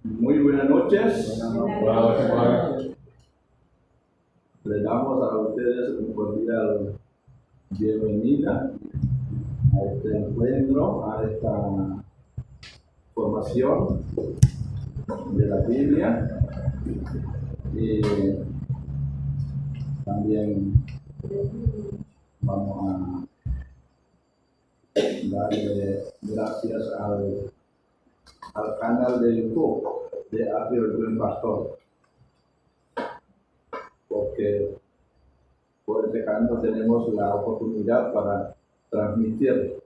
Muy buenas noches. Buenas noches. Le damos a ustedes una cordial bienvenida a este encuentro, a esta formación de la Biblia. Y también vamos a darle gracias al canal de YouTube de Atrio el Buen Pastor, porque por este canal tenemos la oportunidad para transmitir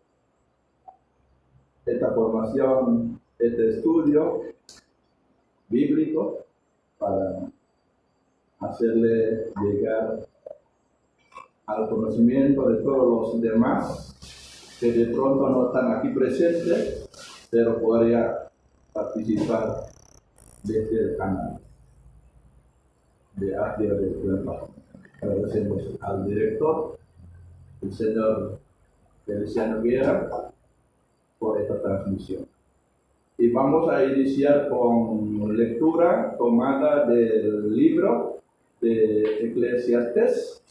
esta formación, este estudio bíblico, para hacerle llegar al conocimiento de todos los demás que de pronto no están aquí presentes, pero podría participar de este canal de Atrio del Buen Pastor. Agradecemos al director, el señor Feliciano Guerra, por esta transmisión. Y vamos a iniciar con lectura tomada del libro de Eclesiastés,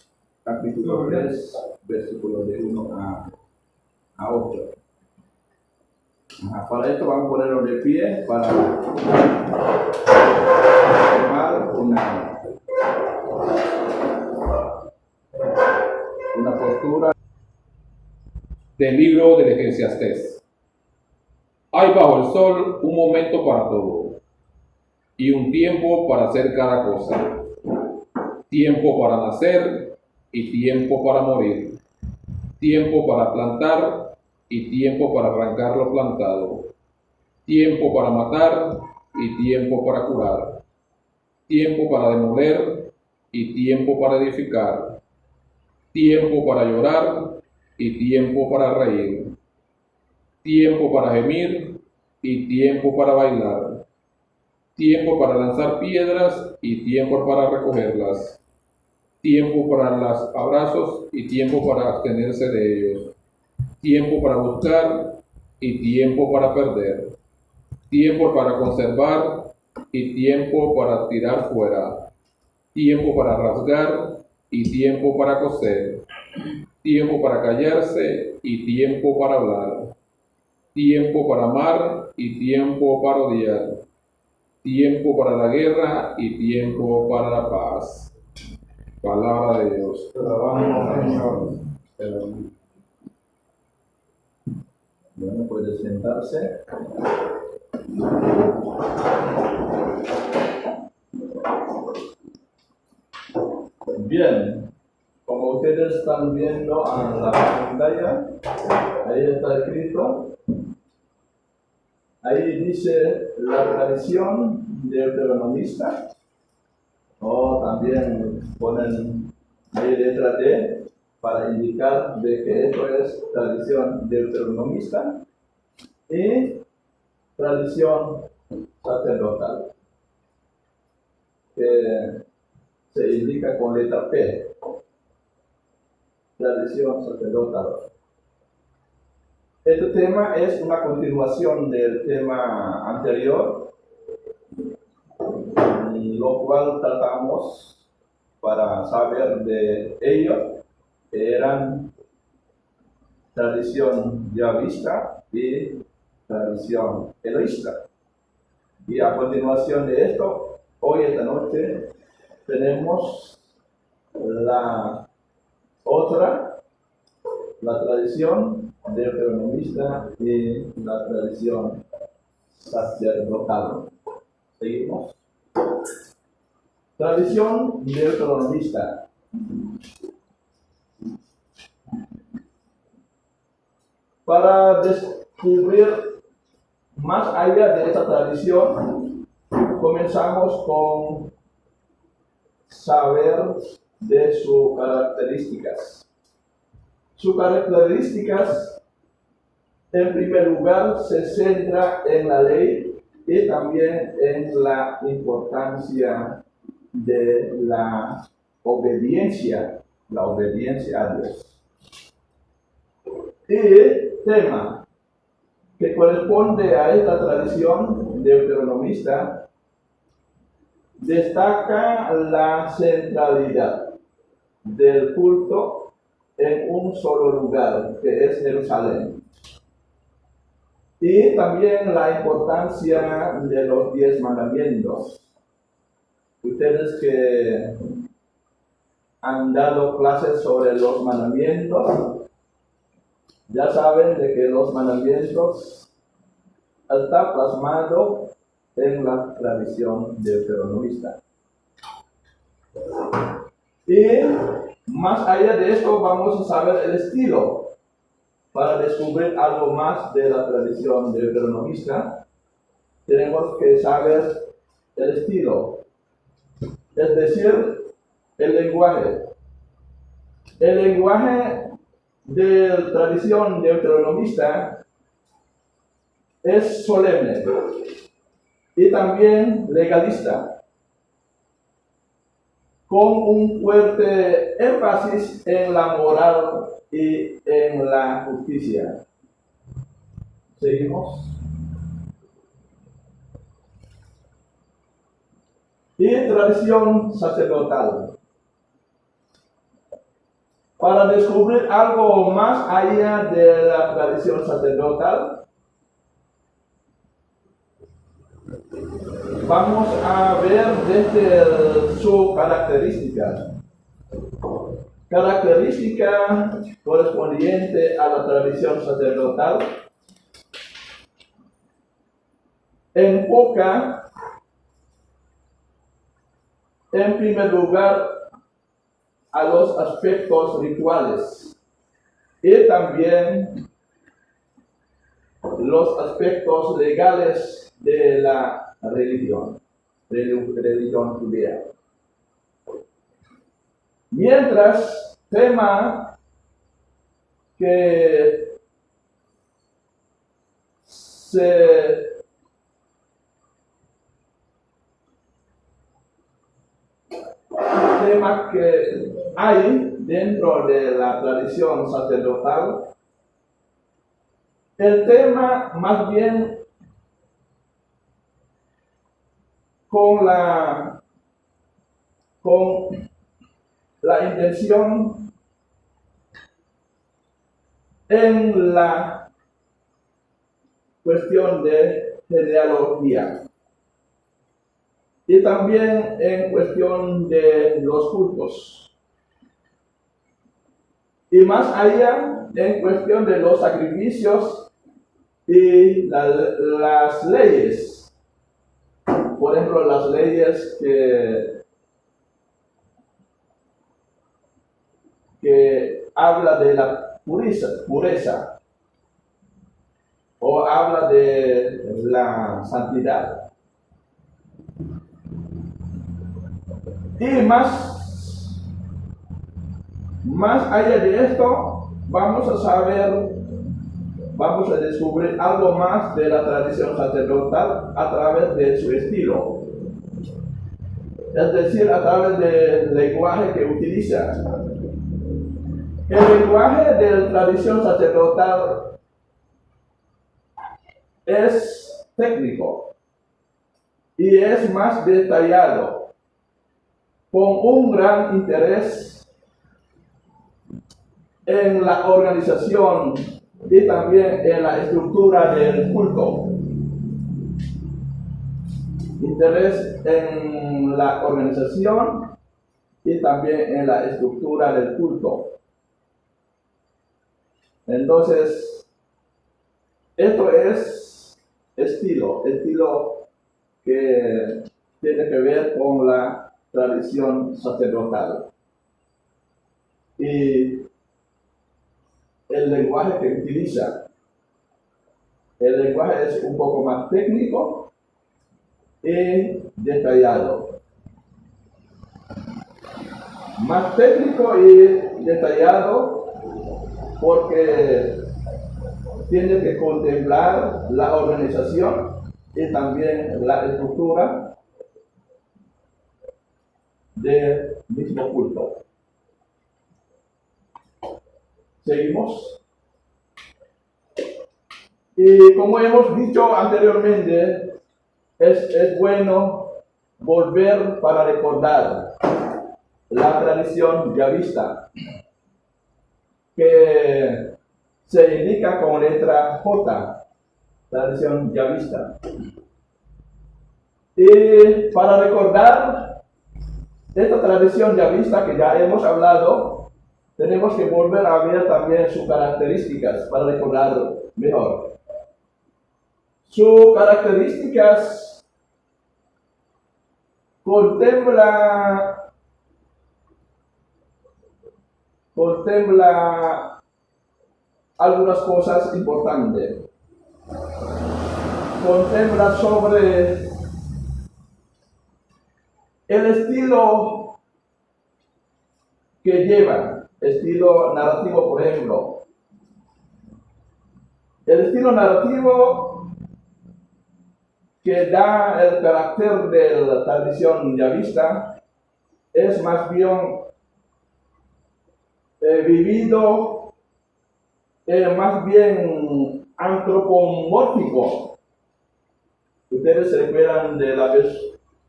capítulo 3, versículos de 1 a 8. Para esto vamos a ponernos de pie para tomar una postura Del libro del Eclesiastés. Hay bajo el sol un momento para todo, y un tiempo para hacer cada cosa, tiempo para nacer y tiempo para morir, tiempo para plantar y tiempo para arrancar lo plantado, tiempo para matar y tiempo para curar, tiempo para demoler y tiempo para edificar, tiempo para llorar y tiempo para reír, tiempo para gemir y tiempo para bailar, tiempo para lanzar piedras y tiempo para recogerlas, tiempo para los abrazos y tiempo para abstenerse de ellos, tiempo para buscar y tiempo para perder, tiempo para conservar y tiempo para tirar fuera, tiempo para rasgar y tiempo para coser, tiempo para callarse y tiempo para hablar, tiempo para amar y tiempo para odiar, tiempo para la guerra y tiempo para la paz. Palabra de Dios. Bueno, puede sentarse. Bien, como ustedes están viendo en la pantalla, ahí está escrito. Ahí dice la tradición deuteronomista, o también ponen ahí letra D para indicar de que esto es tradición deuteronomista y tradición sacerdotal, que se indica con letra P, tradición sacerdotal. Este tema es una continuación del tema anterior, lo cual tratamos para saber de ellos, que eran tradición yavista y tradición eloísta. Y a continuación de esto, hoy esta noche, tenemos la tradición deuteronomista y la tradición sacerdotal. Seguimos. Tradición deuteronomista. Para descubrir más allá de esta tradición, comenzamos con saber de sus características. Sus características, en primer lugar, se centra en la ley y también en la importancia de la obediencia a Dios. Y el tema que corresponde a esta tradición deuteronomista destaca la centralidad del culto en un solo lugar, que es Jerusalén. Y también la importancia de los 10 mandamientos. Ustedes que han dado clases sobre los mandamientos, ya saben de que los mandamientos está plasmado en la tradición deuteronomista. Y más allá de esto vamos a saber el estilo. Para descubrir algo más de la tradición deuteronomista, tenemos que saber el estilo, es decir, el lenguaje. El lenguaje de la tradición deuteronomista es solemne y también legalista, con un fuerte énfasis en la moral y en la justicia. Seguimos. Y tradición sacerdotal. Para descubrir algo más allá de la tradición sacerdotal, vamos a ver desde su característica. Característica correspondiente a la tradición sacerdotal enfoca en primer lugar a los aspectos rituales y también los aspectos legales de la religión judía. Mientras, tema que hay dentro de la tradición sacerdotal, el tema más bien con la intención en la cuestión de genealogía y también en cuestión de los cultos y más allá en cuestión de los sacrificios y las leyes, por ejemplo las leyes que habla de la pureza o habla de la santidad. Y más allá de esto, vamos a descubrir algo más de la tradición sacerdotal a través de su estilo. Es decir, a través del lenguaje que utiliza. El lenguaje de la tradición sacerdotal es técnico y es más detallado, con un gran interés en la organización y también en la estructura del culto. Interés en la organización y también en la estructura del culto. Entonces, esto es estilo que tiene que ver con la tradición sacerdotal. Y el lenguaje que utiliza, el lenguaje es un poco más técnico y detallado. Más técnico y detallado porque tiene que contemplar la organización y también la estructura del mismo culto. Seguimos. Y como hemos dicho anteriormente, es bueno volver para recordar la tradición yavista, que se indica con letra J, tradición yavista. Y para recordar esta tradición yavista que ya hemos hablado, tenemos que volver a ver también sus características para recordar mejor. Sus características contempla algunas cosas importantes. Contempla sobre el estilo que llevan, estilo narrativo, por ejemplo. El estilo narrativo que da el carácter de la tradición yavista es más bien vivido, más bien antropomórfico. Ustedes se recuerdan de la vez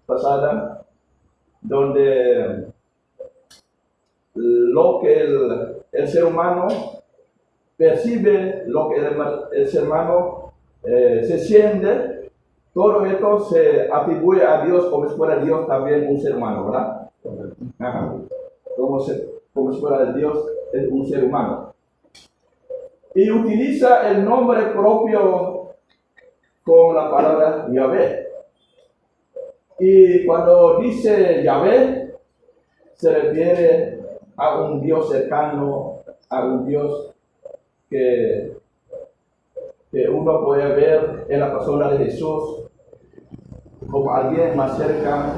pasada, donde lo que el ser humano percibe, lo que el ser humano se siente, todo esto se atribuye a Dios como si fuera Dios también un ser humano, ¿verdad? Ajá. Como si fuera Dios es un ser humano. Y utiliza el nombre propio con la palabra Yahvé. Y cuando dice Yahvé, se refiere a un Dios cercano, a un Dios que uno puede ver en la persona de Jesús como alguien más cerca.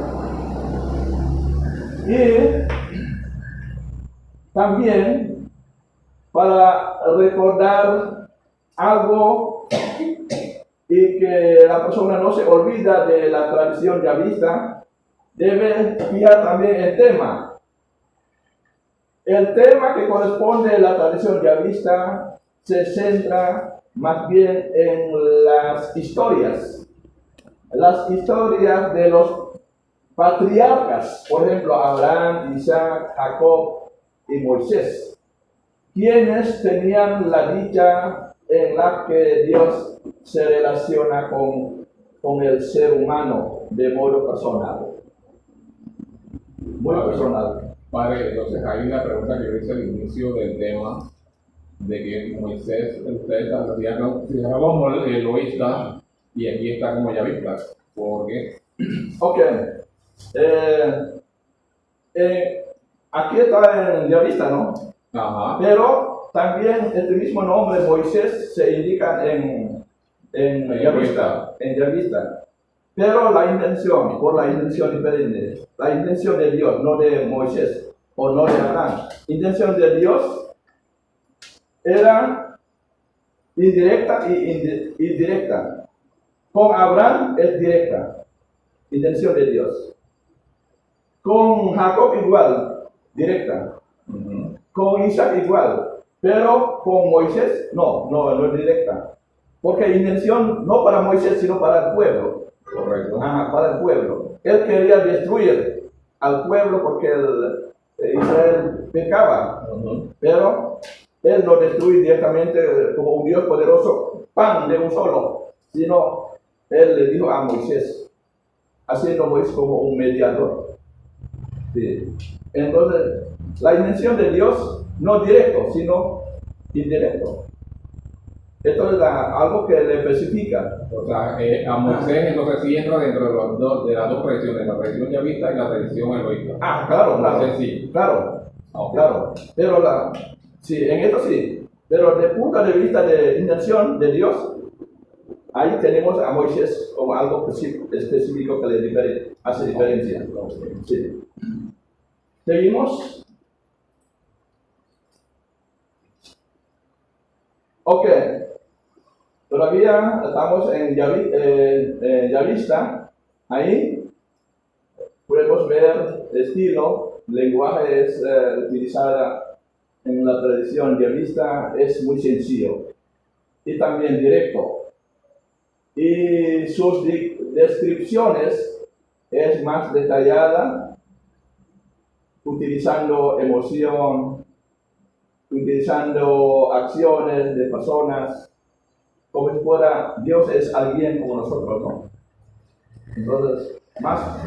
Y también para recordar algo y que la persona no se olvida de la tradición yavista, debe fijar también el tema. El tema que corresponde a la tradición yavista se centra más bien en las historias de los patriarcas, por ejemplo, Abraham, Isaac, Jacob y Moisés, quienes tenían la dicha en la que Dios se relaciona con el ser humano de modo personal. Muy personal. Padre, entonces hay una pregunta que yo hice al inicio del tema de que Moisés, ustedes lo consideraban como egoísta y aquí está como yavista. ¿Por qué? Ok. Aquí está en yavista, ¿no? Ajá. Pero también este mismo nombre Moisés se indica en yavista. Pero la intención diferente. La intención de Dios, no de Moisés o no de Abraham. La intención de Dios era indirecta y directa. Con Abraham es directa. Intención de Dios. Con Jacob igual, directa. Con Isaac igual. Pero con Moisés no es directa. Porque intención no para Moisés, sino para el pueblo. Correcto. Para el pueblo. Él quería destruir al pueblo porque Israel pecaba. Pero él no destruye directamente como un Dios poderoso, pan de un solo, sino él le dijo a Moisés, haciendo Moisés como un mediador. Sí. Entonces, la intención de Dios no directo, sino indirecto. Esto es algo que le especifica. O sea, a Moisés entonces sí entra dentro de las dos tradiciones, la tradición yavista y la tradición egoísta. Claro. Moisés sí. Claro. Okay. Claro. Pero sí, en esto sí. Pero desde el punto de vista de intención de Dios, ahí tenemos a Moisés como algo específico que le hace diferencia. Sí. ¿Seguimos? Ok. Todavía estamos en yavista. Ahí podemos ver el estilo, lenguaje es utilizada en la tradición yavista, es muy sencillo y también directo. Y sus descripciones es más detallada, utilizando emoción, utilizando acciones de personas, como si fuera Dios es alguien como nosotros, ¿no? Entonces, más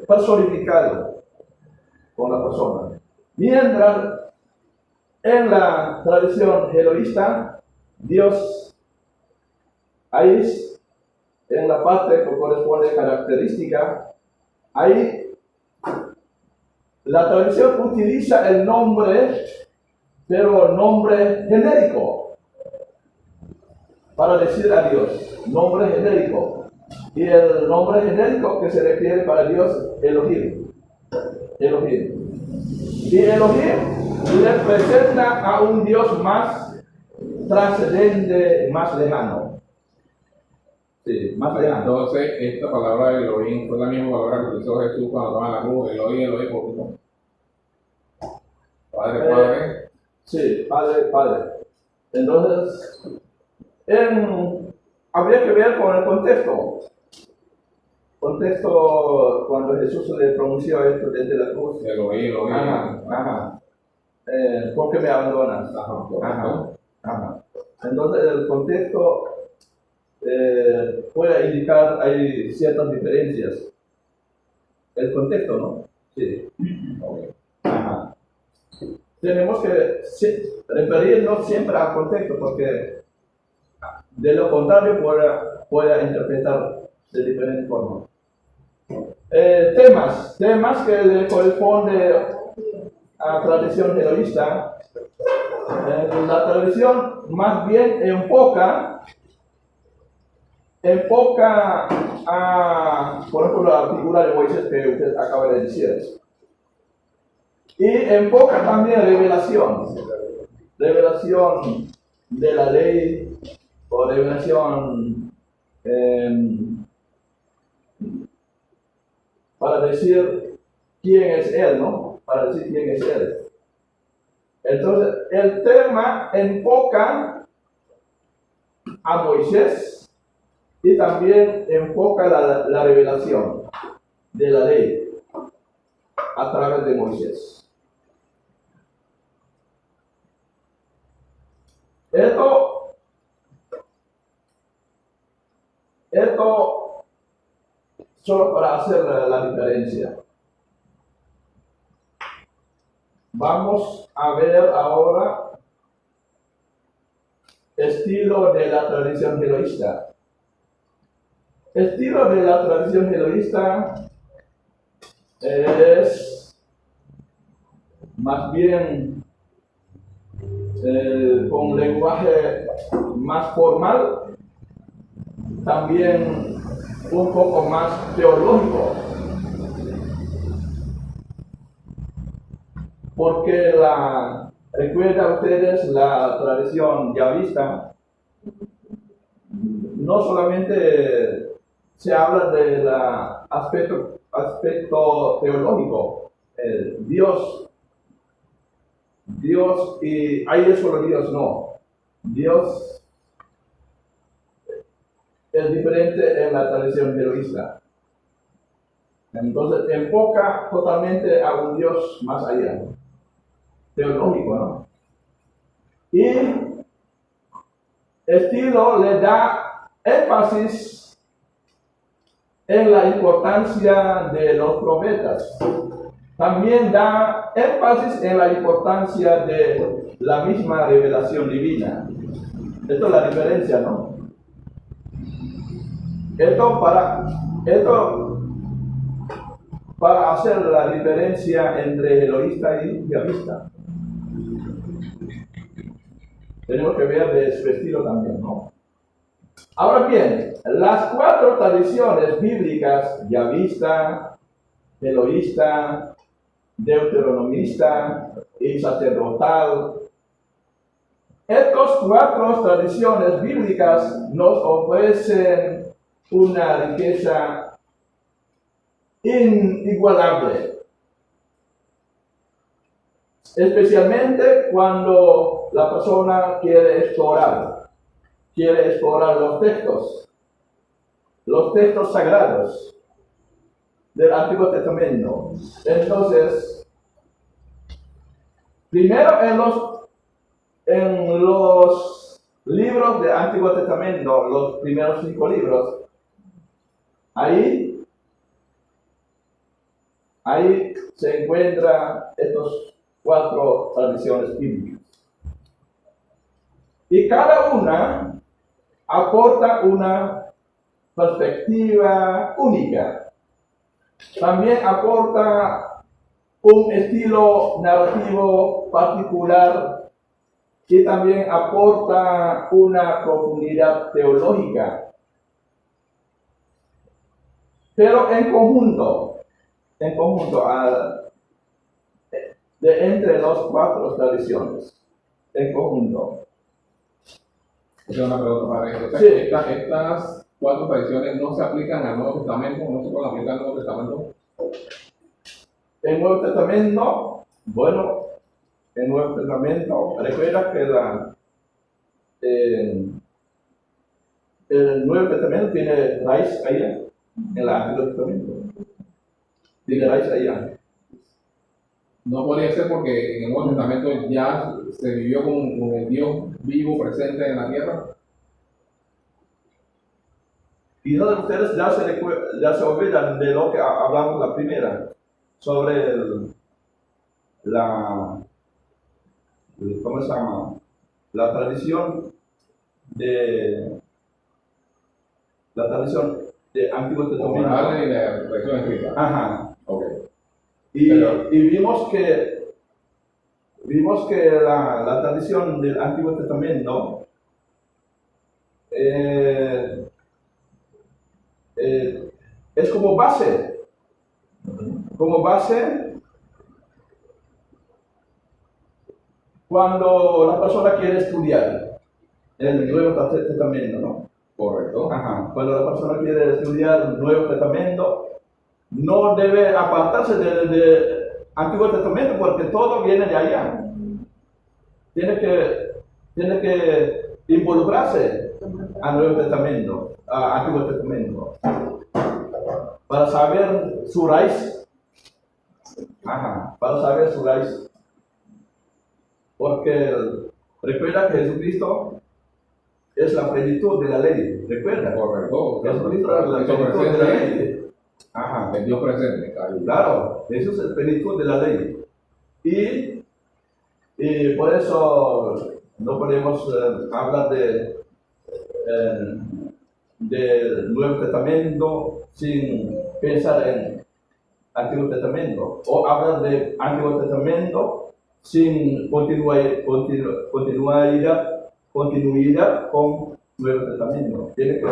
personificado con la persona. Mientras en la tradición jeroísta, Dios ahí en la parte que corresponde característica, ahí la tradición utiliza el nombre, pero nombre genérico, para decir a Dios, nombre genérico. Y el nombre genérico que se refiere para Dios, Elohim. Elohim. Y Elohim representa a un Dios más trascendente, más lejano. Sí, más lejano. Entonces, esta palabra de Elohim fue la misma palabra que utilizó Jesús cuando estaba en la cruz, Elohim, Elohim, por tu Padre, Padre. Sí, Padre, Padre. Entonces, habría que ver con el contexto. Contexto cuando Jesús le pronunció esto desde la cruz. Elohim, Elohim. Ajá. ¿Por qué me abandonas? Ajá. Entonces, el contexto puede indicar, hay ciertas diferencias. El contexto, ¿no? Sí. Okay. Ajá. Tenemos que referirnos siempre al contexto, porque de lo contrario puede interpretar de diferentes formas. Temas que le corresponde a la tradición jeroísta. La tradición más bien enfoca a, por ejemplo, la figura de Moisés que usted acaba de decir. Y enfoca también revelación de la ley o revelación para decir quién es Él, ¿no? Para decir quién es Él. Entonces, el tema enfoca a Moisés y también enfoca la revelación de la ley a través de Moisés. Esto solo para hacer la diferencia. Vamos a ver ahora estilo de la tradición jeroísta. Estilo de la tradición jeroísta es más bien con lenguaje más formal, también un poco más teológico, porque recuerda ustedes la tradición yavista, no solamente se habla del aspecto teológico, Dios, y ahí es solo Dios, no. Dios es diferente en la tradición jeroísta. Entonces enfoca totalmente a un Dios más allá, teológico, ¿no? Y estilo le da énfasis en la importancia de los profetas. También da énfasis en la importancia de la misma revelación divina. Esto es la diferencia, ¿no? Esto para hacer la diferencia entre jeroísta y yavista. Tenemos que ver de su estilo también, ¿no? Ahora bien, las cuatro tradiciones bíblicas, yavista, jeroísta, deuteronomista y sacerdotal, estas cuatro tradiciones bíblicas nos ofrecen una riqueza inigualable, especialmente cuando la persona quiere explorar los textos. los textos sagrados del Antiguo Testamento. Entonces, primero en los libros del Antiguo Testamento, los primeros 5 libros, ahí se encuentran estas 4 tradiciones bíblicas. Y cada una aporta una perspectiva única. También aporta un estilo narrativo particular y también aporta una profundidad teológica. Pero en conjunto, entre las 4 tradiciones, en conjunto. Esa es una pregunta para eso. Sí. Estas 4 tradiciones no se aplican al Nuevo Testamento, no se pueden aplicar al Nuevo Testamento. El Nuevo Testamento, bueno, el Nuevo Testamento, recuerda que el Nuevo Testamento tiene raíz allá, en el Antiguo Testamento. Tiene raíz allá. No podría ser porque en el Nuevo Testamento ya se vivió con el Dios vivo presente en la tierra. Quizás ustedes ya se olvidan de lo que hablamos la primera, sobre ¿cómo se llama? La tradición de Antiguo Testamento. Oral y la tradición escrita. Ajá. Okay. Y vimos que la tradición del Antiguo Testamento es como base cuando la persona quiere estudiar el Nuevo Testamento, ¿no? Correcto. Ajá. Cuando la persona quiere estudiar el Nuevo Testamento, no debe apartarse del Antiguo Testamento porque todo viene de allá. Tiene que involucrarse al Nuevo Testamento, al Antiguo Testamento, para saber su raíz. Ajá, para saber su raíz. Porque recuerda que Jesucristo es la plenitud de la ley. ¿Recuerda? Correcto. Jesucristo es la plenitud de la ley. Ajá. El Dios presente. Claro, Jesús es la plenitud de la ley. Y por eso no podemos hablar del Nuevo Testamento sin pensar en Antiguo Testamento, o hablar de Antiguo Testamento sin continuidad con Nuevo Testamento. Tiene que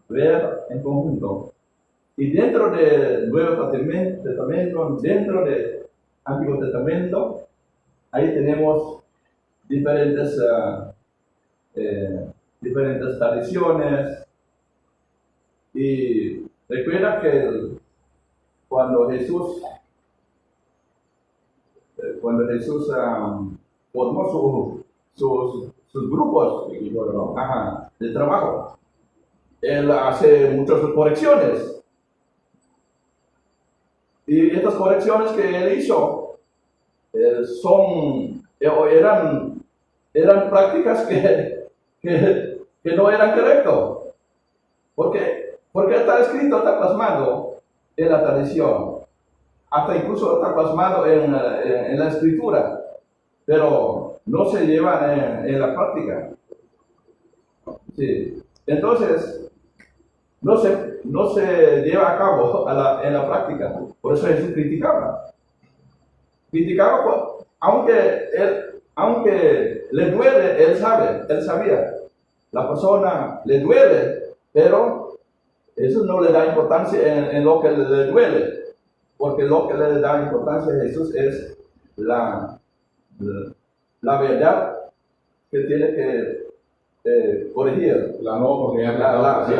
ver en conjunto. Y dentro del Nuevo Testamento, dentro del Antiguo Testamento, ahí tenemos diferentes tradiciones. Y recuerda que cuando Jesús formó sus grupos de trabajo, él hace muchas correcciones. Y estas correcciones que él hizo eran prácticas que no eran correctas. Porque está escrito, está plasmado en la tradición. Hasta incluso está plasmado en la escritura. Pero no se llevan en la práctica. Sí. Entonces, no se lleva a cabo en la práctica. Por eso Jesús criticaba, aunque le duele, él sabía, la persona le duele, pero eso no le da importancia en lo que le duele, porque lo que le da importancia a Jesús es la verdad que tiene que corregir. La nueva oportunidad que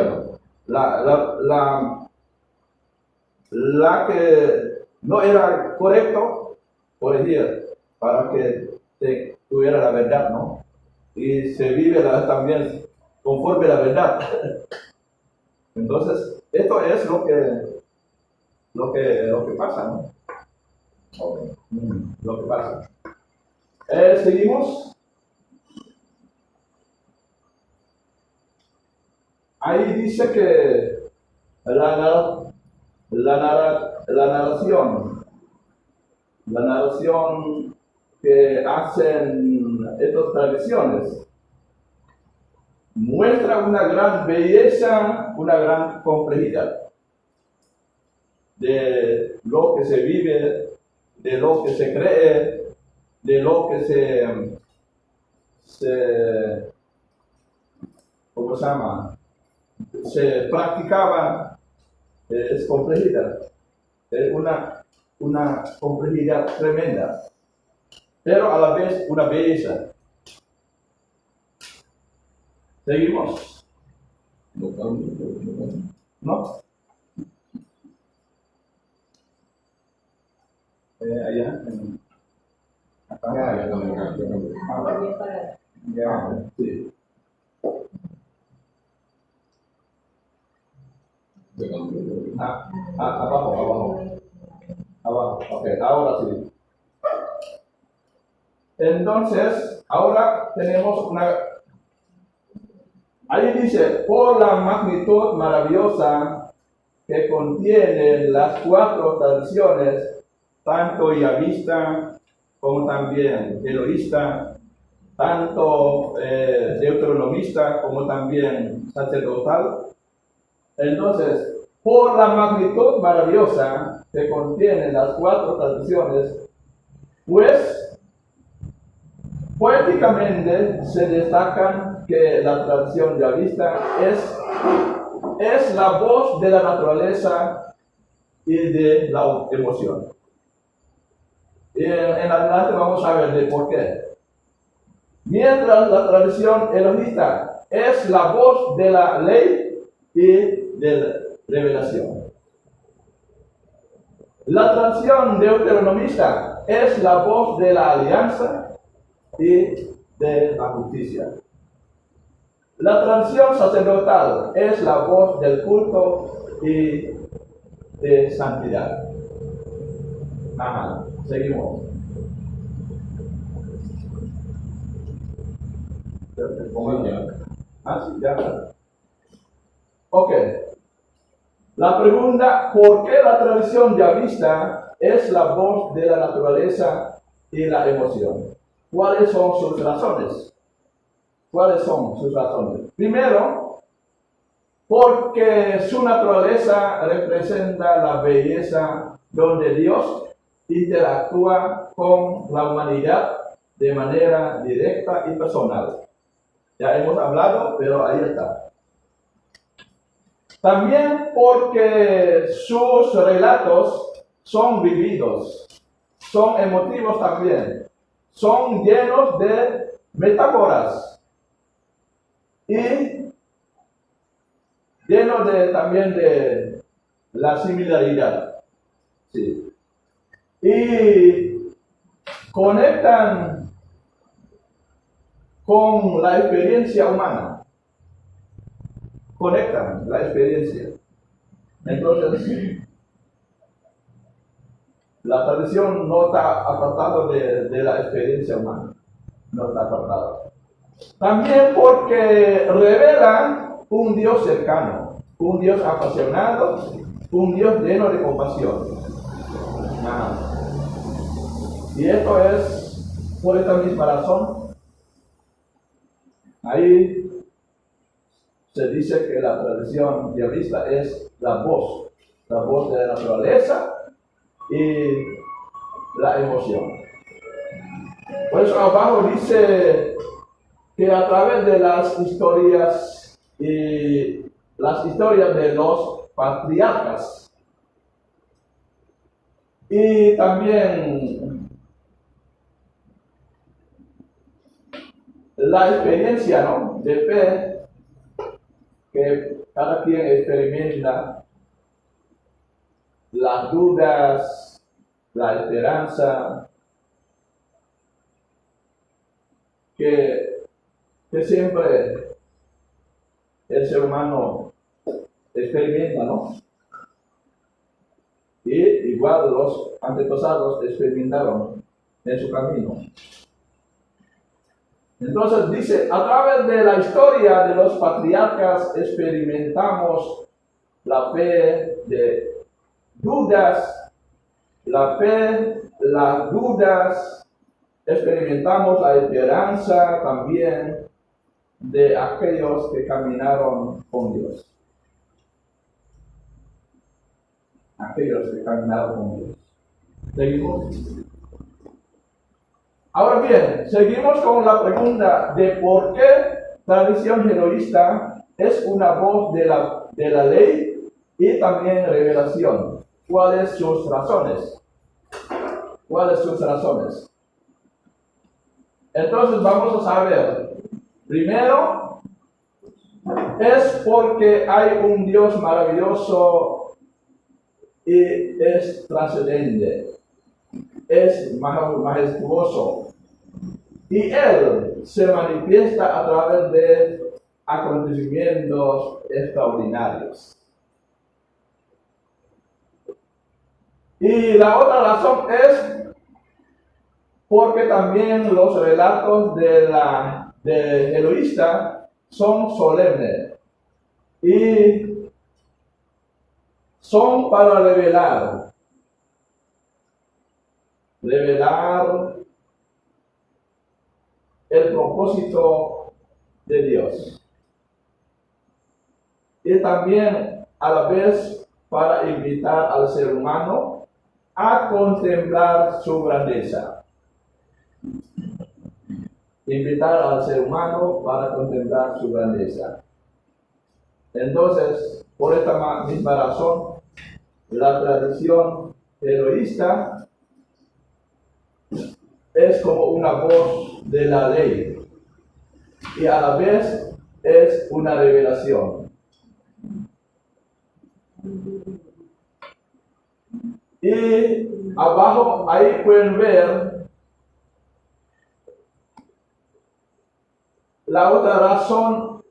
la que no era correcto, corregir, para que tuviera la verdad, ¿no? Y se vive también conforme a la verdad. Entonces, esto es lo que pasa, ¿no? Ok. Lo que pasa. Seguimos. Ahí dice que la narración que hacen estas tradiciones muestra una gran belleza, una gran complejidad de lo que se vive, de lo que se cree, de lo que ¿cómo se llama? Se practicaba. Es complejidad, es una complejidad tremenda, pero a la vez una belleza. ¿Seguimos? ¿No? Allá, acá. Ya, sí. Abajo, ok, ahora sí. Entonces, ahora tenemos ahí dice, por la magnitud maravillosa que contienen las cuatro tradiciones, tanto yavista como también eloísta, tanto deuteronomista como también sacerdotal. Entonces, por la magnitud maravillosa que contienen las cuatro tradiciones, pues poéticamente se destacan que la tradición yavista es la voz de la naturaleza y de la emoción. Y en adelante vamos a ver de por qué. Mientras la tradición elohista es la voz de la ley y de la revelación. La tradición deuteronomista es la voz de la alianza y de la justicia. La tradición sacerdotal es la voz del culto y de santidad. Ajá, seguimos. Ah, sí, ya. Ok. La pregunta, ¿por qué la tradición yavista es la voz de la naturaleza y la emoción? ¿Cuáles son sus razones? ¿Cuáles son sus razones? Primero, porque su naturaleza representa la belleza donde Dios interactúa con la humanidad de manera directa y personal. Ya hemos hablado, pero ahí está. También porque sus relatos son vividos, son emotivos también, son llenos de metáforas y llenos también de la similaridad. Sí. Y conectan con la experiencia humana. Conectan la experiencia. Entonces, la tradición no está apartada de la experiencia humana. No está apartada. También porque revela un Dios cercano, un Dios apasionado, un Dios lleno de compasión. Y esto es por esta misma razón. Ahí se dice que la tradición yavista es la voz de la naturaleza y la emoción. Por eso abajo dice que a través de las historias de los patriarcas y también la experiencia, ¿no?, de fe que cada quien experimenta, las dudas, la esperanza, que siempre el ser humano experimenta, ¿no? Y igual los antepasados experimentaron en su camino. Entonces dice, a través de la historia de los patriarcas experimentamos la fe de dudas, las dudas, experimentamos la esperanza también de aquellos que caminaron con Dios. Aquellos que caminaron con Dios. ¿Seguimos? Ahora bien, seguimos con la pregunta de por qué tradición jeroísta es una voz de la ley y también revelación. ¿Cuáles sus razones? ¿Cuáles sus razones? Entonces vamos a saber. Primero, es porque hay un Dios maravilloso y es trascendente, es majestuoso. Y Él se manifiesta a través de acontecimientos extraordinarios. Y la otra razón es porque también los relatos de jeroísta son solemnes y son para revelar el propósito de Dios. Y también a la vez para invitar al ser humano a contemplar su grandeza. Invitar al ser humano para contemplar su grandeza. Entonces, por esta misma razón, la tradición jeroísta es como una voz de la ley y a la vez es una revelación. Y abajo ahí pueden ver la otra razón,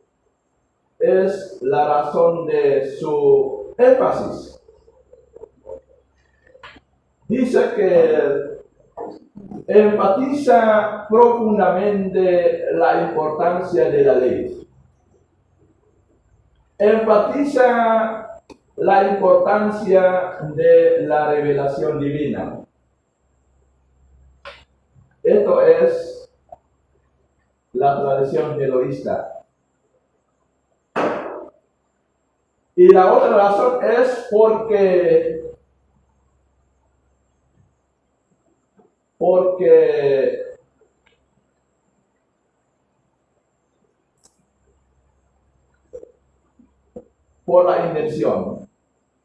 es la razón de su énfasis. Dice que enfatiza profundamente la importancia de la ley. Enfatiza la importancia de la revelación divina. Esto es la tradición jeroísta. Y la otra razón es porque por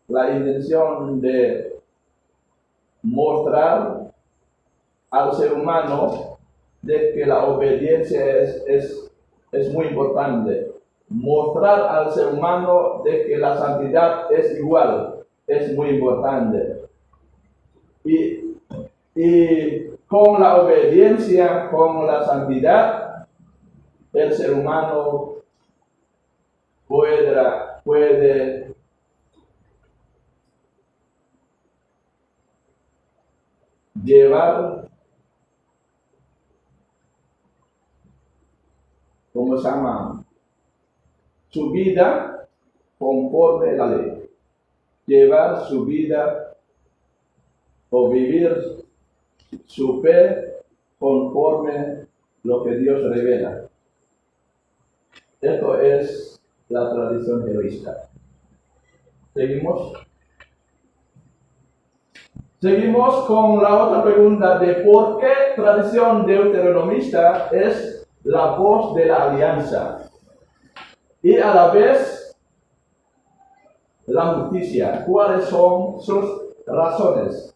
la intención de mostrar al ser humano de que la obediencia es muy importante. Mostrar al ser humano de que la santidad es igual, es muy importante. Y con la obediencia, con la santidad, el ser humano puede llevar, ¿cómo se llama? Su vida conforme la ley. Llevar su vida o vivir su fe conforme lo que Dios revela. Esto es la tradición jeroísta. ¿Seguimos? Seguimos con la otra pregunta de por qué tradición deuteronomista es la voz de la alianza y a la vez la justicia. ¿Cuáles son sus razones?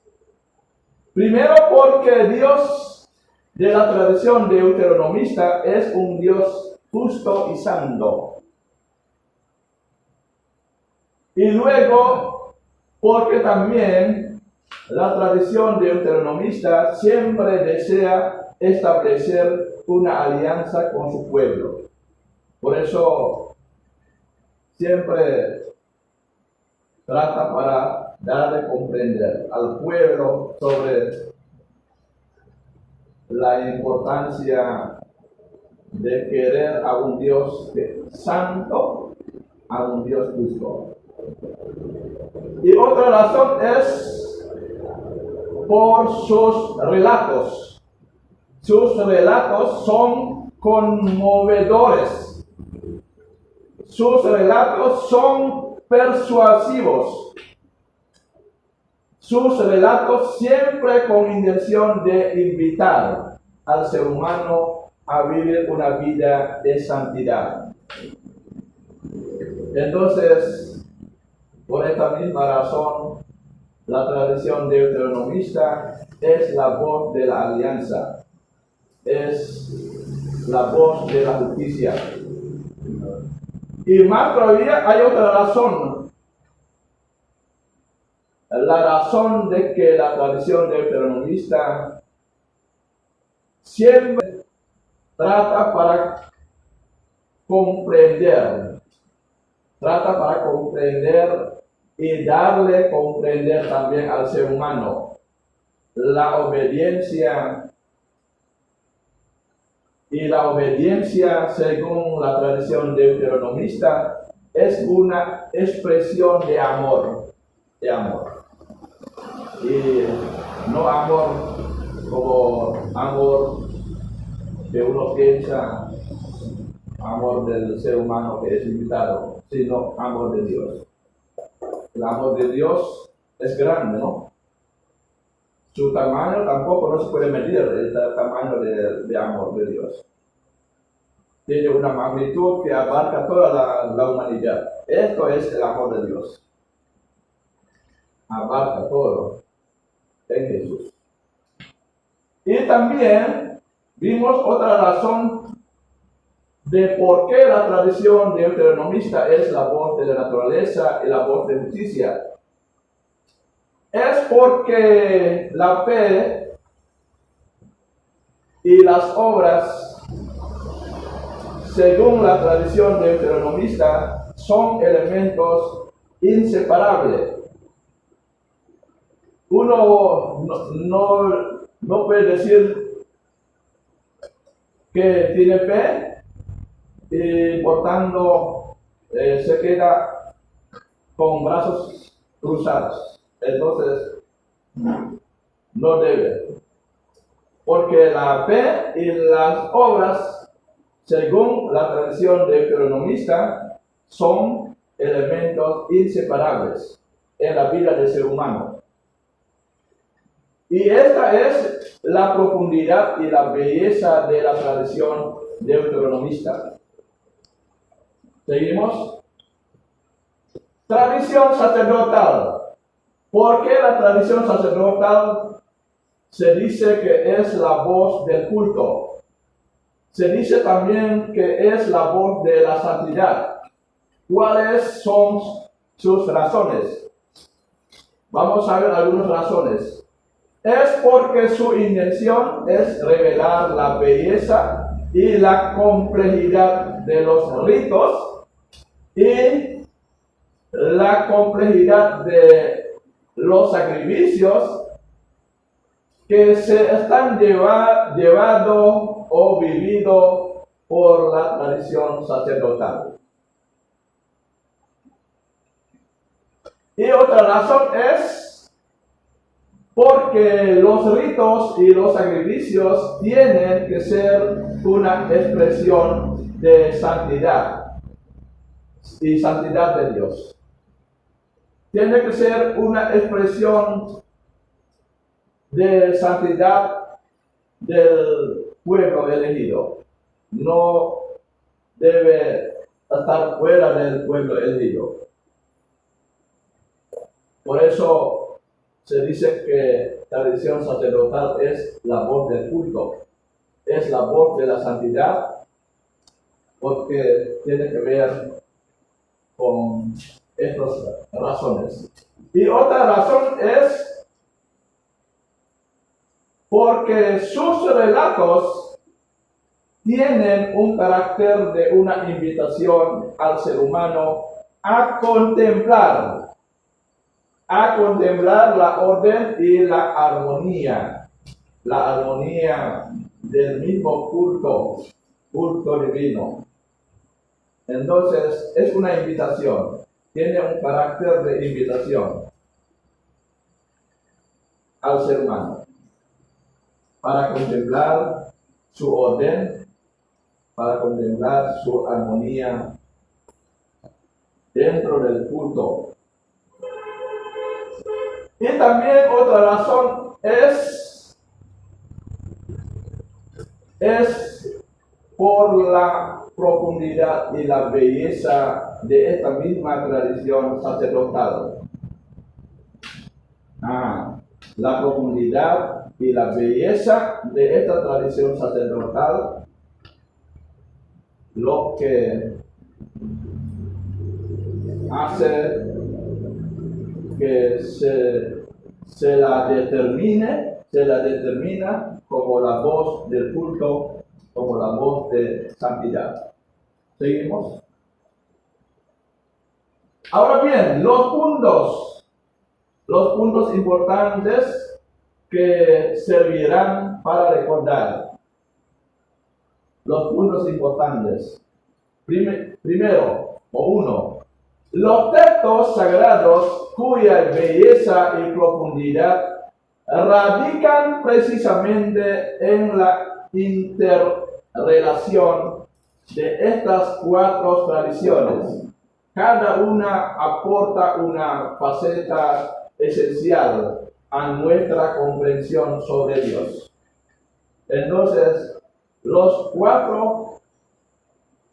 Primero, porque Dios de la tradición deuteronomista es un Dios justo y santo. Y luego, porque también la tradición deuteronomista siempre desea establecer una alianza con su pueblo. Por eso siempre trata para dar a comprender al pueblo sobre la importancia de querer a un Dios santo, a un Dios justo. Y otra razón es por sus relatos. Sus relatos son conmovedores. Sus relatos son persuasivos. Sus relatos siempre con intención de invitar al ser humano a vivir una vida de santidad. Entonces, por esta misma razón, la tradición deuteronomista es la voz de la alianza, es la voz de la justicia. Y más todavía hay otra razón. La razón de que la tradición deuteronomista siempre trata para comprender y darle comprender también al ser humano la obediencia. Y la obediencia, según la tradición deuteronomista, es una expresión de amor. Y no amor como amor que uno piensa, amor del ser humano que es limitado, sino amor de Dios. El amor de Dios es grande, ¿no? Su tamaño tampoco no se puede medir, el tamaño de amor de Dios. Tiene una magnitud que abarca toda la humanidad. Esto es el amor de Dios. Abarca todo en Jesús. Y también vimos otra razón de por qué la tradición deuteronomista es la voz de la naturaleza y la voz de justicia. Es porque la fe y las obras, según la tradición deuteronomista, son elementos inseparables. Uno no puede decir que tiene fe y por tanto se queda con brazos cruzados. Entonces, no debe. Porque la fe y las obras, según la tradición deuteronomista, son elementos inseparables en la vida del ser humano. Y esta es la profundidad y la belleza de la tradición deuteronomista. ¿Seguimos? Tradición sacerdotal. ¿Por qué la tradición sacerdotal se dice que es la voz del culto? Se dice también que es la voz de la santidad. ¿Cuáles son sus razones? Vamos a ver algunas razones. Es porque su intención es revelar la belleza y la complejidad de los ritos y la complejidad de los sacrificios que se están llevando o vivido por la tradición sacerdotal. Y otra razón es porque los ritos y los sacrificios tienen que ser una expresión de santidad y santidad de Dios. Tiene que ser una expresión de santidad del pueblo elegido. No debe estar fuera del pueblo elegido. Por eso se dice que la tradición sacerdotal es la voz del culto, es la voz de la santidad, porque tiene que ver con estas razones. Y otra razón es porque sus relatos tienen un carácter de una invitación al ser humano a contemplar a contemplar la orden y la armonía del mismo culto divino. Entonces, es una invitación, tiene un carácter de invitación al ser humano para contemplar su orden, para contemplar su armonía dentro del culto. Y también otra razón es por la profundidad y la belleza de esta misma tradición sacerdotal. La profundidad y la belleza de esta tradición sacerdotal, lo que hace que se la determina como la voz del culto, como la voz de santidad. ¿Seguimos? Ahora bien, los puntos importantes que servirán para recordar. Los puntos importantes. Primero, los textos sagrados cuya belleza y profundidad radican precisamente en la interrelación de estas cuatro tradiciones. Cada una aporta una faceta esencial a nuestra comprensión sobre Dios. Entonces, los cuatro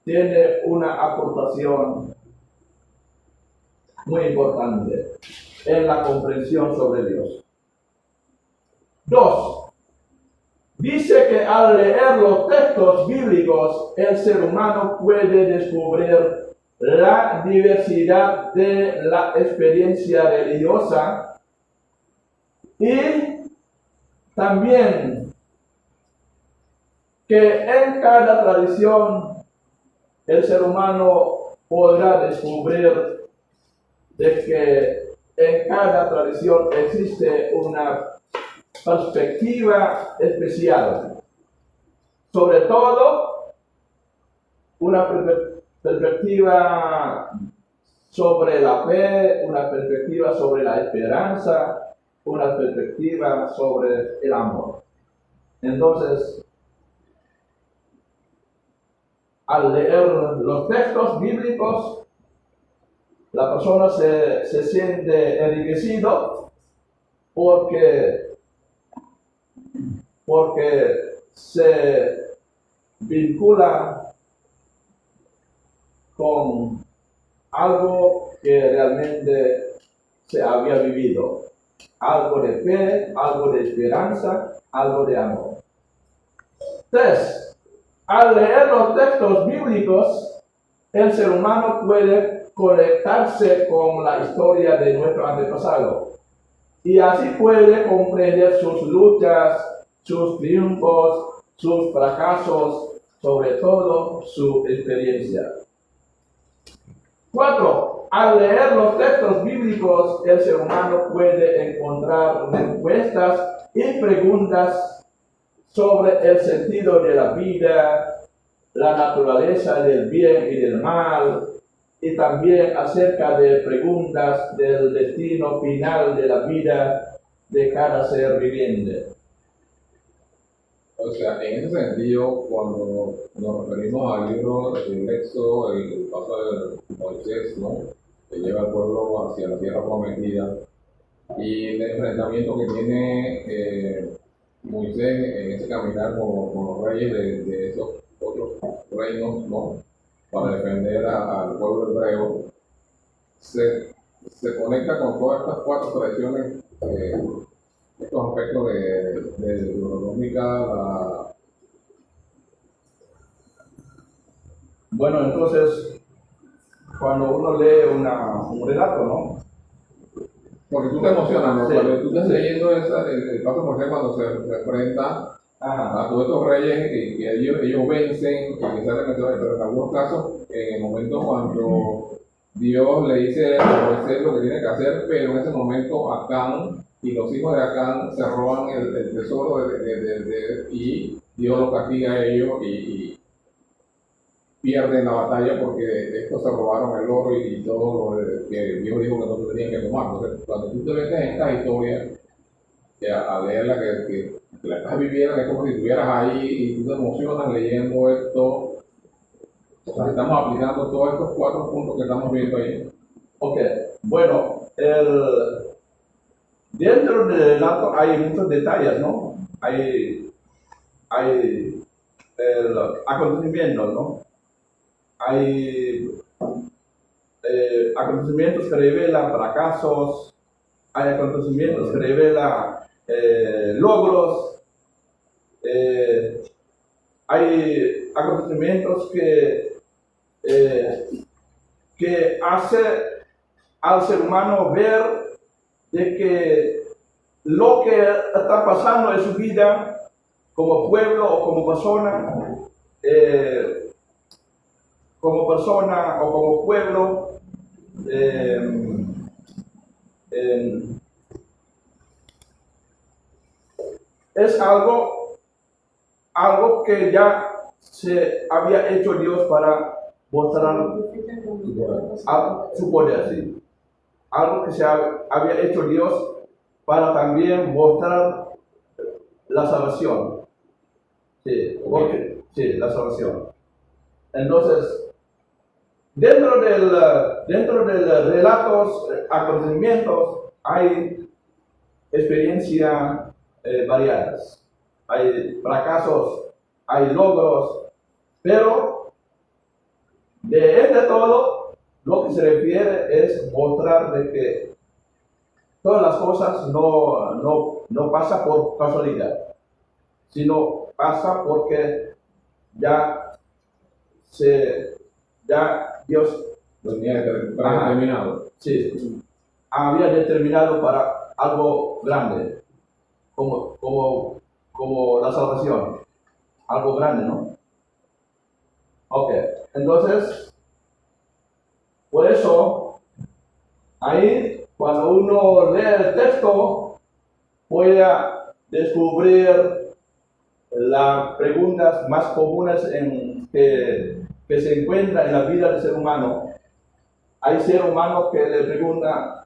tienen una aportación muy importante en la comprensión sobre Dios. 2. Dice que al leer los textos bíblicos, el ser humano puede descubrir la diversidad de la experiencia religiosa y también que en cada tradición el ser humano podrá descubrir de que en cada tradición existe una perspectiva especial, sobre todo una perspectiva sobre la fe, una perspectiva sobre la esperanza, una perspectiva sobre el amor. Entonces, al leer los textos bíblicos, la persona se siente enriquecido porque se vincula con algo que realmente se había vivido, algo de fe, algo de esperanza, algo de amor. 3. Al leer los textos bíblicos, el ser humano puede conectarse con la historia de nuestro antepasado y así puede comprender sus luchas, sus triunfos, sus fracasos, sobre todo su experiencia. 4. Al leer los textos bíblicos, el ser humano puede encontrar respuestas y preguntas sobre el sentido de la vida, la naturaleza del bien y del mal, y también acerca de preguntas del destino final de la vida de cada ser viviente. O sea, en ese sentido, cuando nos referimos al libro del Éxodo, el paso de Moisés, ¿no?, que lleva al pueblo hacia la tierra prometida, y el enfrentamiento que tiene Moisés en ese caminar con los reyes de esos otros reinos, ¿no?, para defender al pueblo hebreo, se conecta con todas estas cuatro tradiciones, estos aspectos de Deuteronómica. Bueno, entonces, cuando uno lee un relato, ¿no? Porque tú te emocionas, ¿no? Sí. Cuando tú estás leyendo el paso de Moisés, cuando se enfrenta a todos estos reyes que ellos vencen, y que salen, pero en algunos casos, en el momento cuando Dios le dice a Moisés lo que tiene que hacer, pero en ese momento Acán y los hijos de Acán se roban el tesoro y Dios los castiga a ellos y pierden la batalla porque estos se robaron el oro y todo lo que Dios dijo que no tenían que tomar. Entonces, cuando tú te metes en esta historia, a leerla, que la estás viviendo, es como si estuvieras ahí y tú te emocionas leyendo esto. O sea, estamos aplicando todos estos 4 puntos que estamos viendo ahí. Ok, bueno, dentro del relato hay muchos detalles, ¿no? Hay el acontecimiento, ¿no? Hay acontecimientos que revelan fracasos, hay acontecimientos que revelan logros, hay acontecimientos que hace al ser humano ver de que lo que está pasando en su vida como pueblo o como persona o como pueblo es algo que ya se había hecho Dios para mostrar su poder, sí. Algo que se había hecho Dios para también mostrar la salvación. Sí, sí, la salvación. Entonces, dentro del relatos, acontecimientos, hay experiencias variadas. Hay fracasos, hay logros, pero de todo, lo que se refiere es mostrar de que todas las cosas no pasan por casualidad, sino pasa porque ya Dios Lo tenía determinado. sí, había determinado para algo grande, como la salvación, algo grande, ¿no? Ok, entonces, por eso, ahí, cuando uno lee el texto, puede descubrir las preguntas más comunes que se encuentran en la vida del ser humano. Hay ser humanos que le preguntan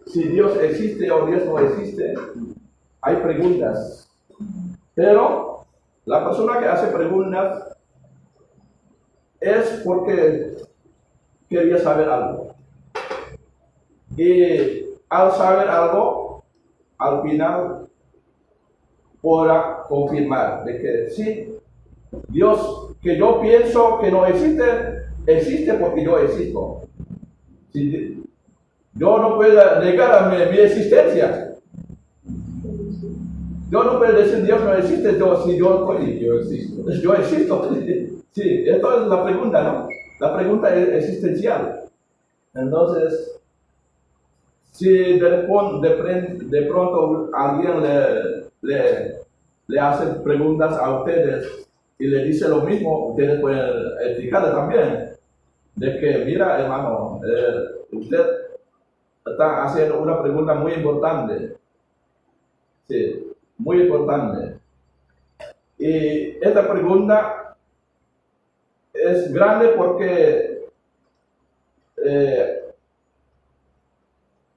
si Dios existe o Dios no existe. Hay preguntas, pero la persona que hace preguntas es porque quería saber algo. Y al saber algo, al final podrá confirmar de que sí, Dios que yo pienso que no existe, existe porque yo existo. Si yo no puedo negar a mi existencia. Yo no puedo decir Dios no existe, si yo existo. Yo existo. Sí, esto es la pregunta, ¿no? La pregunta es existencial. Entonces, si de pronto alguien le hace preguntas a ustedes y le dice lo mismo, ustedes pueden explicarle también de que, mira, hermano, usted está haciendo una pregunta muy importante. Sí, muy importante. Y esta pregunta es grande porque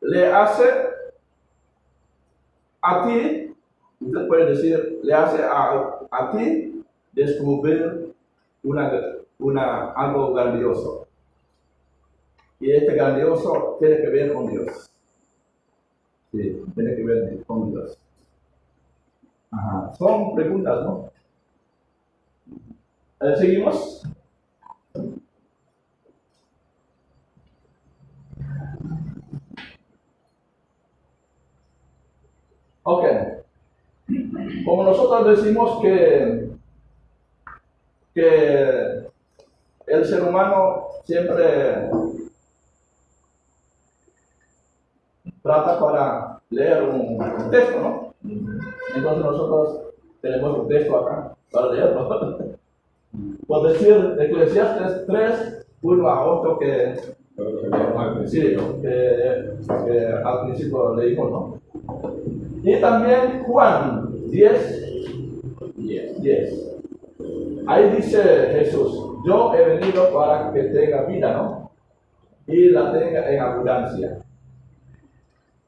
le hace a ti, usted puede decir, le hace a ti descubrir algo grandioso. Y este grandioso tiene que ver con Dios. Sí, tiene que ver con Dios. Ajá. Son preguntas, ¿no? ¿Seguimos? Ok. Como nosotros decimos que el ser humano siempre trata para leer un texto, ¿no? Entonces nosotros tenemos un texto acá para leerlo. Por decir, Eclesiastes 3, 1 a 8 que Pero que veíamos al sí, principio. que al principio leímos, ¿no? Y también Juan 10. Ahí dice Jesús, yo he venido para que tenga vida, ¿no? Y la tenga en abundancia.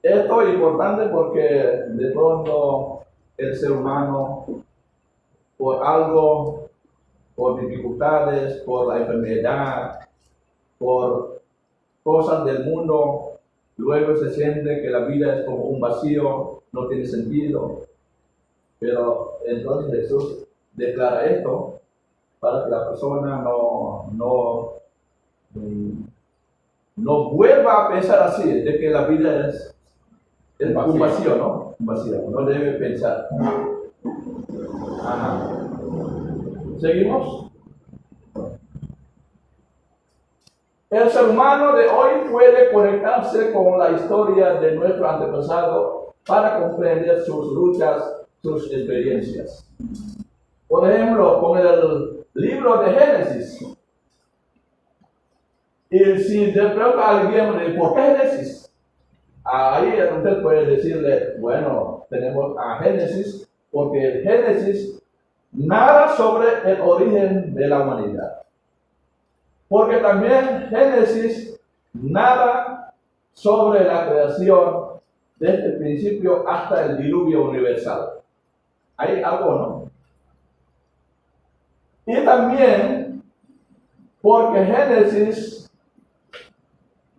Esto es importante porque de pronto el ser humano, por algo, por dificultades, por la enfermedad, por cosas del mundo, luego se siente que la vida es como un vacío, no tiene sentido. Pero entonces Jesús declara esto para que la persona no vuelva a pensar así, de que la vida es un vacío, ¿no? Un vacío, no debe pensar. Ajá. ¿Seguimos? El ser humano de hoy puede conectarse con la historia de nuestro antepasado para comprender sus luchas, sus experiencias. Por ejemplo, con el libro de Génesis. Y si de pronto alguien me dice, ¿por qué Génesis? Ahí usted puede decirle, bueno, tenemos a Génesis, porque el Génesis nada sobre el origen de la humanidad. Porque también Génesis nada sobre la creación desde el principio hasta el diluvio universal. Hay algo, ¿no? Y también porque Génesis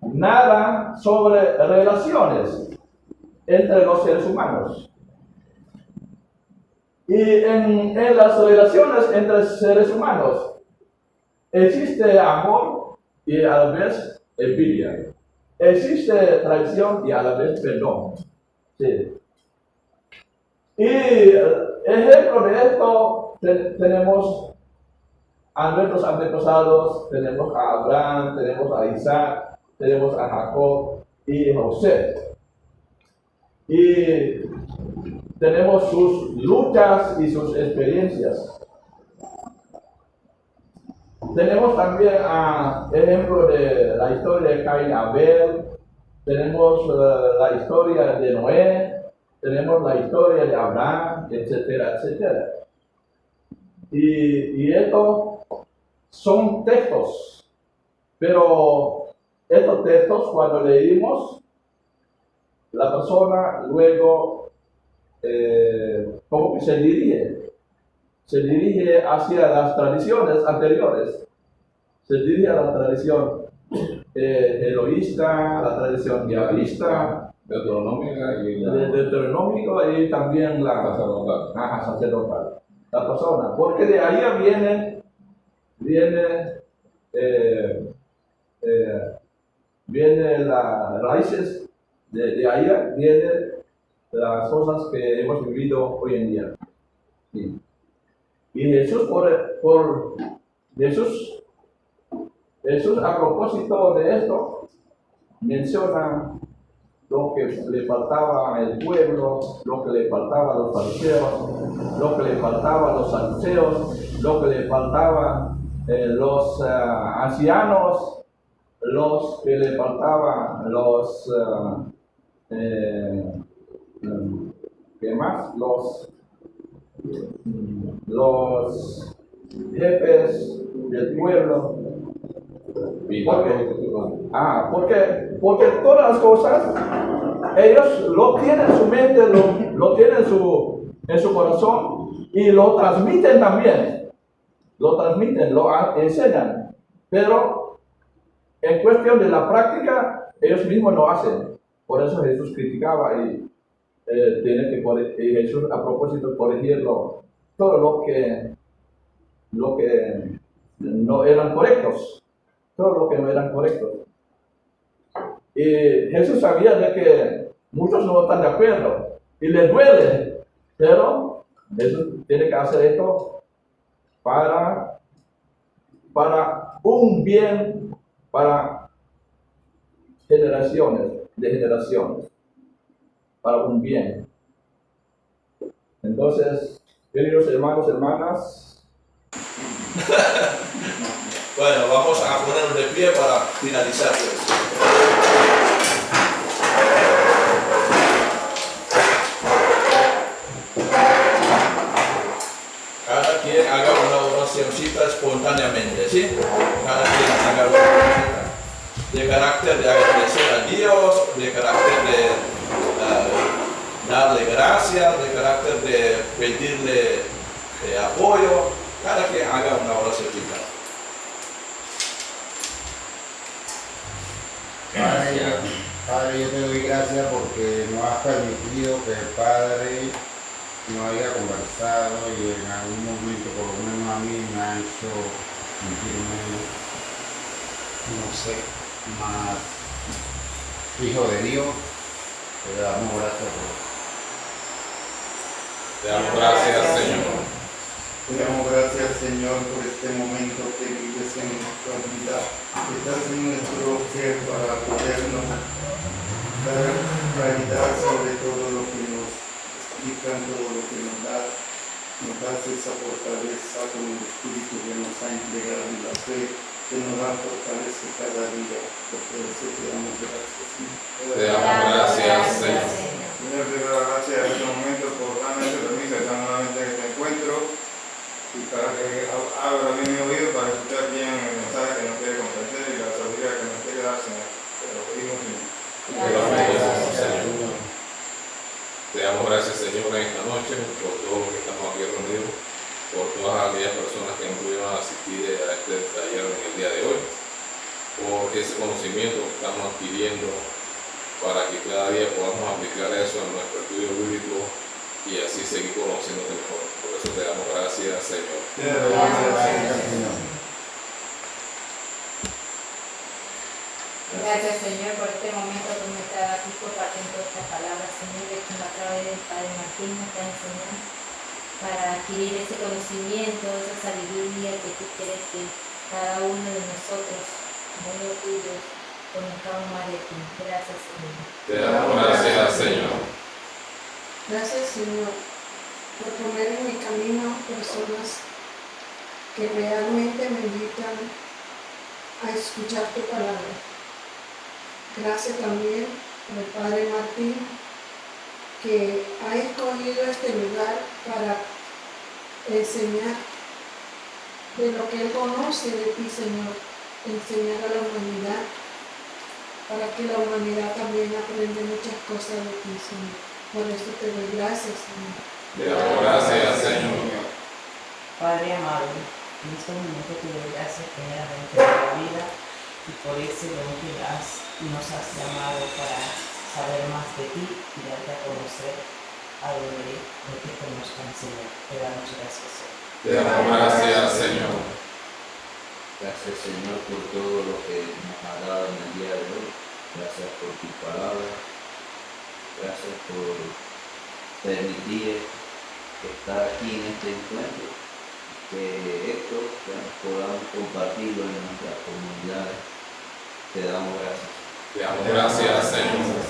nada sobre relaciones entre los seres humanos. Y en las relaciones entre seres humanos existe amor y a la vez envidia. Existe traición y a la vez perdón. Sí. Y ejemplo de esto tenemos a nuestros antepasados, tenemos a Abraham, tenemos a Isaac, tenemos a Jacob y José. Y tenemos sus luchas y sus experiencias. Tenemos también ejemplo de la historia de Caín y Abel, tenemos la historia de Noé, tenemos la historia de Abraham, etcétera, etcétera. Y estos son textos, pero estos textos cuando leímos, la persona luego como que se dirige hacia las tradiciones anteriores, se dirige a la tradición eloísta, la tradición diablista, deuteronómico y también la sacerdotal. La persona, porque de ahí viene las raíces, de ahí vienen las cosas que hemos vivido hoy en día. Sí. Y Jesús, Jesús a propósito de esto, menciona lo que le faltaba al pueblo, lo que le faltaba a los fariseos, lo que le faltaba a los saduceos, lo que le faltaba a los ancianos, los que le faltaban los ¿qué más? Los jefes del pueblo. Porque todas las cosas ellos lo tienen en su mente, lo tienen en su corazón y lo transmiten también. Lo transmiten, lo enseñan. Pero en cuestión de la práctica, ellos mismos lo hacen. Por eso Jesús criticaba y Jesús a propósito corregirlo todo lo que no eran correctos. Todo lo que no eran correctos. Y Jesús sabía de que muchos no están de acuerdo y les duele, pero Jesús tiene que hacer esto para un bien, para generaciones de generaciones, para un bien. Entonces, queridos hermanos, hermanas, Bueno, vamos a ponernos de pie para finalizar esto. Cada quien haga una oracióncita espontáneamente, ¿sí? Cada quien haga una oracióncita de carácter de agradecer a Dios, de carácter de darle gracias, de carácter de pedirle apoyo. Cada quien haga una oracióncita. Padre, yo te doy gracias porque no has permitido que el Padre no haya conversado y en algún momento, por lo menos a mí, me ha hecho sentirme, no sé, más hijo de Dios. Te damos gracias por eso. Te damos gracias, Señor. Te damos gracias, Señor, por este momento que vives en nuestra vida, que estás en nuestro ser para podernos dar claridad sobre todo lo que nos explican, todo lo que nos das esa fortaleza con el Espíritu que nos ha entregado y la fe que nos da fortaleza cada día. Por eso te damos gracias, Señor. Te damos gracias, Señor. Señor, te doy gracias en este momento por darme ese permiso de estar nuevamente en este encuentro y para que abra bien mi oído para escuchar bien el mensaje que nos quiere convencer y la sabiduría que nos quiere dar, Señor. Te lo pedimos, Señor. Señor. Te damos gracias, Señor, en esta noche por todos los que estamos aquí reunidos, por todas aquellas personas que no pudieron asistir a este taller en el día de hoy, por ese conocimiento que estamos adquiriendo para que cada día podamos aplicar eso en nuestro estudio bíblico y así seguir conociéndote mejor. Por eso te damos gracias, Señor. Gracias, Señor, por este momento que me está aquí compartiendo esta palabra, Señor, que tú a través del Padre Martín me está enseñando para adquirir ese conocimiento, esa sabiduría que tú quieres que cada uno de nosotros, muy tuyos, conozcamos más de ti. Gracias, Señor. Te damos gracias, Señor. Gracias, Señor, por poner en mi camino personas que realmente me invitan a escuchar tu palabra. Gracias también por el Padre Martín, que ha escogido este lugar para enseñar de lo que él conoce de ti, Señor, enseñar a la humanidad, para que la humanidad también aprenda muchas cosas de ti, Señor. Por eso te doy gracias, Señor. Te damos gracias, Señor. Padre amado, en este momento te doy gracias primeramente por la vida y por ese don que nos has llamado para saber más de ti y darte a conocer a donde no te conozcan, Señor. Te damos gracias, Señor. Te damos gracias, Señor. Gracias, Señor, por todo lo que nos ha dado en el día de hoy. Gracias por tu palabra. Gracias por permitir estar aquí en este encuentro. Que esto podamos compartirlo en nuestras comunidades. Te damos gracias. Te damos gracias, Señor.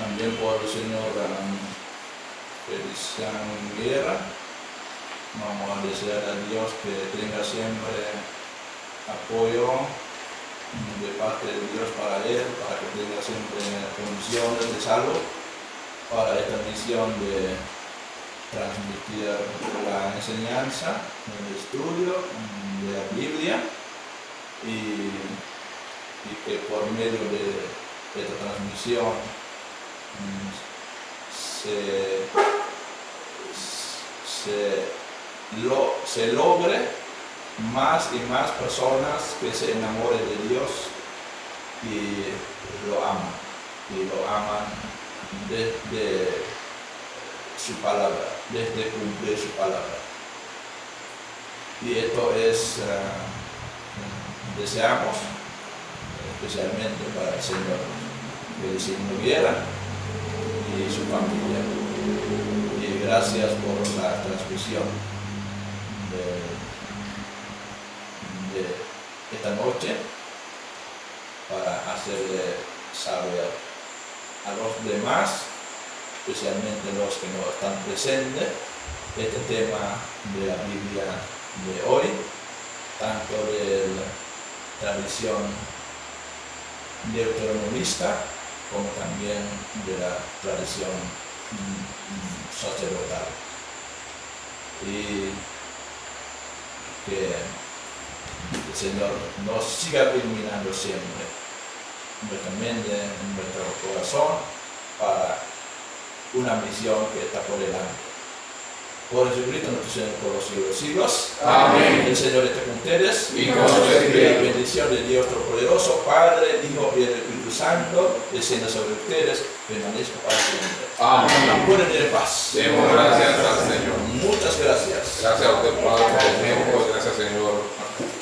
También por el señor Feliciano Guerra. Vamos a desear a Dios que tenga siempre apoyo de parte de Dios para él, para que tenga siempre condiciones de salud para esta misión de transmitir la enseñanza, el estudio de la Biblia y que por medio de esta transmisión se logre más y más personas que se enamoren de Dios y lo aman desde su palabra, desde cumplir su palabra. Y esto es, deseamos especialmente para el señor Feliciano Guerra y su familia. Y gracias por la transmisión de esta noche para hacerle saber a los demás, especialmente los que no están presentes, este tema de la Biblia de hoy tanto de la tradición deuteronomista como también de la tradición sacerdotal. Y que el Señor nos siga iluminando siempre nuestra mente, nuestro corazón, para una misión que está por delante. Por Jesucristo nuestro Señor, por los siglos de los siglos. Amén. El Señor esté con ustedes. Y con tu espíritu. La bendición de Dios Todopoderoso, Padre, Hijo y el Espíritu Santo, descienda sobre ustedes, permanezca para siempre. Amén. Pueden ir en paz. Demos gracias al Señor. Muchas gracias. Gracias a usted, Padre, por el tiempo. Gracias, Señor.